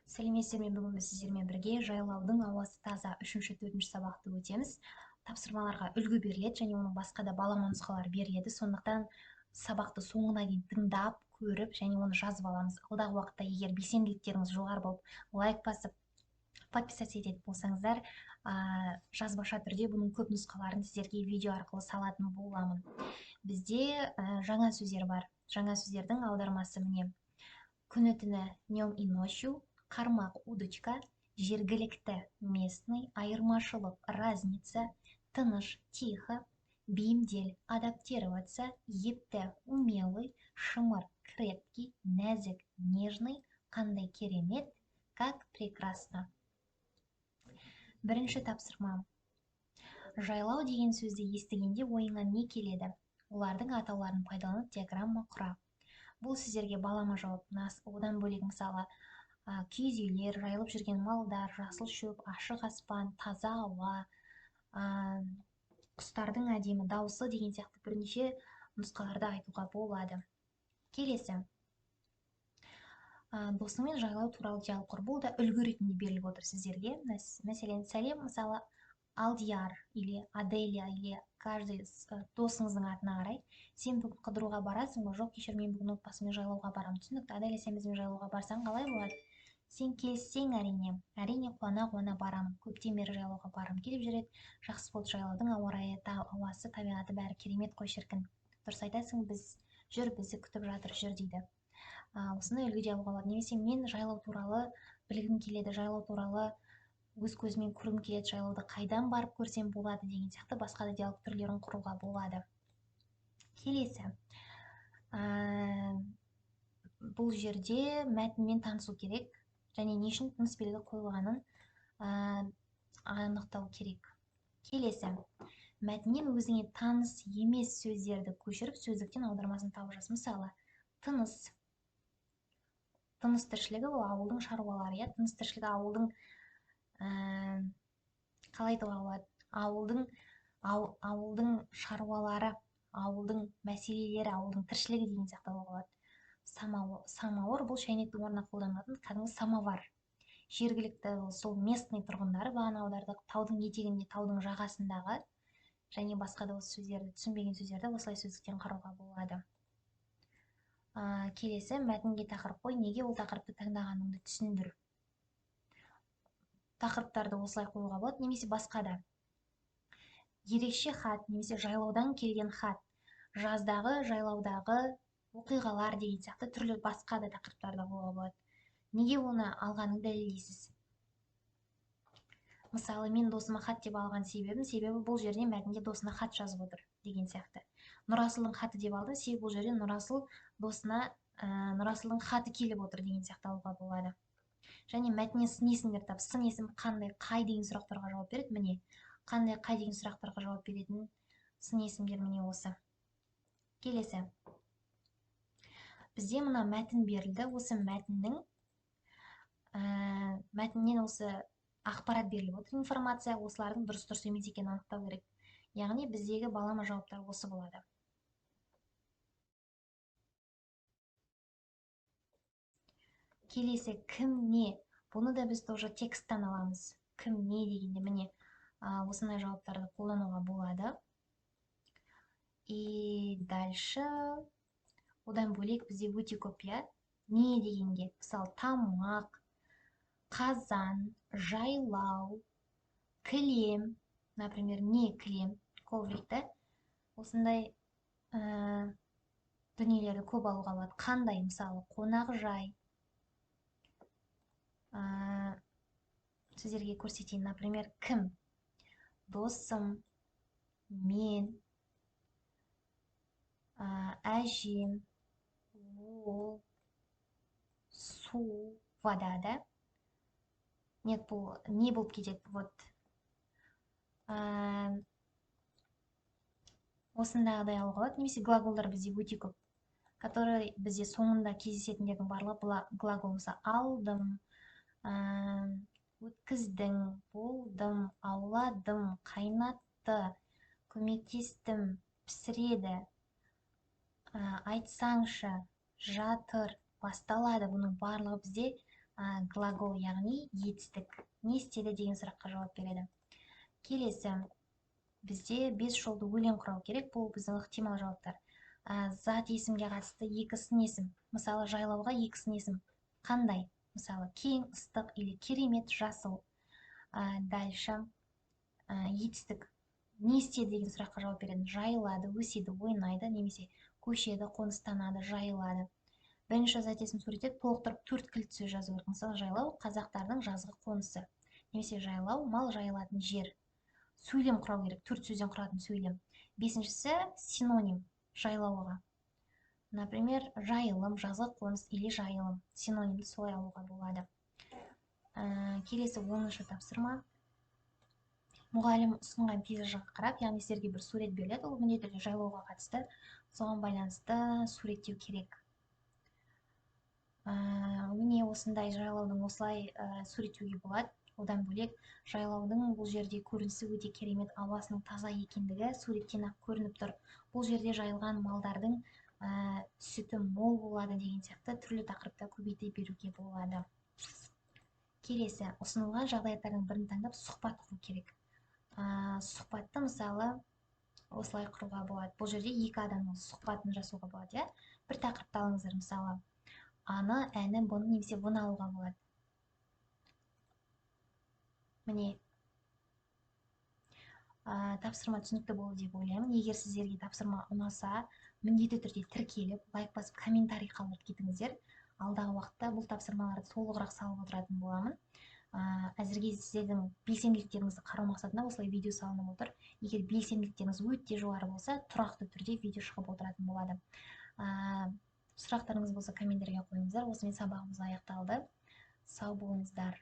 Сәлеметсіздер ме? Бүгін біз сіздермен бірге жайлаудың ауасы таза 3-4 сабақты өтеміз. Тапсырмаларға үлгі беріледі және оның басқа да балама нұсқалары беріледі. Сондықтан сабақты соңына дейін тыңдап, көріп және оны жазып аламыз. Алдағы уақытта егер белсенділіктеріңіз жоғары болып, лайк басып, подписаться ететін болсаңыздар, жазбаша түрде бұның көп нұсқаларын сіздерге видео арқылы салатын боламын. Бізде жаңа сөздер бар. Жаңа сөздердің аудармасы міне: күні-түні днем и ночью, қармақ удочка, жергілікті местный, айырмашылық разница, тыныш тихо, бейімдел адаптироваться, епті умелый, шымыр крепкий, нәзік нежный, қандай керемет, как прекрасно. Бірінші тапсырма. Жайлау деген сөзді естігенде ойыңа не келеді? Олардың атауларын пайдаланып диаграмма құра. Бұл сіздерге балама жауап. Одан бөлек мысалы киіз үйлер, жайылып жүрген малдар, жасыл шөп, ашық аспан, таза ауа, құстардың әдемі дауысы деген сияқты бірнеше нұсқаларды айтуға болады. Келесі. Досыңмен жайлау туралы диалог құр. Бұл да үлгі ретінде беріліп отыр сіздерге. Мәселен, сәлем, мысалы, Алдияр или Аделия или каждый досыңыздың атына қарай. Сен бүгін қыдыруға барасың ба? Жоқ, кешір, мен бүгін отбасыммен жайлауға барамын. Түсінікті. Аделия, сен бізбен жайлауға барсаң қалай болады? Сен келіссең, әрине қуана-қуана барамын. Көптен бері жайлауға барғым келіп жүреді. Жақсы болды, жайлаудың ауа райы, ауасы, табиғаты бәрі керемет қой шіркін. Дұрыс айтасың, бізді күтіп жатыр, жүр дейді. Осындай үлгі диалог болады. Немесе мен жайлау туралы білгім келеді, жайлау туралы өз көзімен көргім келеді, жайлауды қайдан барып көрсем болады деген сияқты басқа да диалог түрлерін құруға болады. Келесі. Бұл жерде мәтінмен танысу керек және не үшін тыныс белгі қойылғанын анықтау керек. Келесі. Мәтіннен өзіңе таныс емес сөздерді көшіріп, сөздіктен аудармасын тауып жаз. Мысалы, тыныс. Тыныс тіршілігі ол ауылдың шаруалары, тыныс тіршілігі ауылдың қалай айтуға болады? Ауылдың шаруалары, ауылдың мәселелері, ауылдың тіршілігі деген сияқты болады. Самауыр бұл шәйнектің орнына қолданылатын кәдімгі самовар. Жергілікті сол местный тұрғындары, бағана аудардық, таудың етегінде, таудың жағасындағы және басқа да осы сөздерді, түсінбеген сөздерді осылай сөздіктен қарауға болады. Келесі, мәтінге тақырып қой, неге ол тақырыпты таңдағаныңды түсіндір. Тақырыптарды осылай қоюға болады, немесе басқа да. Ерекше хат, немесе жайлаудан келген хат, жаздағы, жайлаудағы оқиғалар деген сияқты түрлі басқа да тақырыптарды қоюға болады. Неге оны алғаныңды дәлелдейсіз? Мысалы, мен досыма хат деп алған себебі бұл жерде мәтінде досына хат жазып отыр деген сияқты. Нұрасылдың хаты деп алдым, себебі бұл жерде Нұрасыл досына Нұрасылдың хаты келіп отыр деген сияқты алуға болады. Және мәтіннен сын есімдер тап. Сын есім қандай, қай деген сұрақтарға жауап береді? Міне, қандай, қай деген сұрақтарға жауап беретін сын есімдер міне осы. Келесі. Бізде мына мәтін берілді. Осы мәтіннен осы ақпарат беріліп отыр, информация, осылардың дұрыс емес екенін анықтау керек. Яғни біздегі балама жауаптар осы болады. Келесі, кім не? Бұны да біз тоже тексттан аламыз. Кім не дегенде міне осындай жауаптарды қолдануға болады. И дальше одан бөлек бізде өте көп, не дегенге, мысалы, тамақ, қазан, жайлау, кілем, например, не кілем, коврикті, осындай дүниелерді көп алуға болады. Қандай, мысалы, қонақ жай. Сіздерге көрсетейін, например, кім? Досым, мен, әжем, ол, су, вода, да? Нет, бұл не болып кетеді, вот. Осындағыдай алуға болады, немесе глаголдар бізде өте көп, который бізде соңында кездесетіндердің барлығы глагол. Мысалы, алдым, өткіздің, болдым, ауладым, қайнатты, көмектестім, пісіреді, айтсаңшы, жатыр, басталады. Бұның барлығы бізде глагол, яғни етістік. Не істеді деген сұраққа жауап береді. Келесі, бізде 5 жолды өлең құрау керек. Бұл біздің ықтимал жауаптар. Зат есімге қатысты екі сын есім. Мысалы, жайлауға екі сын есім. Қандай? Мысалы, кең, ыстық или керемет, жасыл. Дальше, етістік. Не істеді деген сұраққа жауап береді. Жайылады, өседі, ойнайды, немесе көшеді, қоныстанады, жайылады. Бірінші зат есім суреттеп, толықтырып 4 кілт сөз жазу керек. Мысалы, жайлау қазақтардың жазғы қонысы. Немесе жайлау мал жайылатын жер. Сөйлем құрау керек, 4 сөзден құратын сөйлем. Бесіншісі синоним жайлауға. Например, жайылым, жазғы қоныс или жайылым. Синонимді солай алуға болады. Келесі 10-шы тапсырма. Мұғалім ұсынған пейзажға қарап, яғни сіздерге бір сурет беріледі, ол міндетті түрде жайлауға қатысты, соған байланысты суреттеу керек. Міне осындай жайлаудың осылай суреттеуге болады. Одан бөлек жайлаудың бұл жерде көрінісі өте керемет, ауасының таза екендігі суреттен ақ көрініп тұр. Бұл жерде жайылған малдардың сүті мол болады деген сияқты түрлі тақырыпта көбейте беруге болады. Келесі, ұсынылған жағдаяттардың бірін таңдап сұхбат құру керек. Сұхбатты мысалы осылай құруға болады. Бұл жерде екі адамның сұхбатын жасауға болады, иә? Бір тақырыпты алыңыздар, мысалы аны, әні, бұны немесе бұны алуға болады. Міне, тапсырма түсінікті болды деп ойлаймын. Егер сіздерге тапсырма ұнаса, міндетті түрде тіркеліп, лайк басып, комментарий қалдырып кетіңіздер. Алдағы уақытта бұл тапсырмаларды толығырақ салып отыратын боламын. Әзірге сіздердің белсенділіктеріңізді қарау мақсатында осылай видео салынып отыр. Егер белсенділіктеріңіз өте жоғары болса, тұрақты түрде видео шығып отыратын болады. Сұрақтарыңыз болса комментарийге қойыңыздар. Осымен сабағымыз аяқталды. Сау болыңыздар.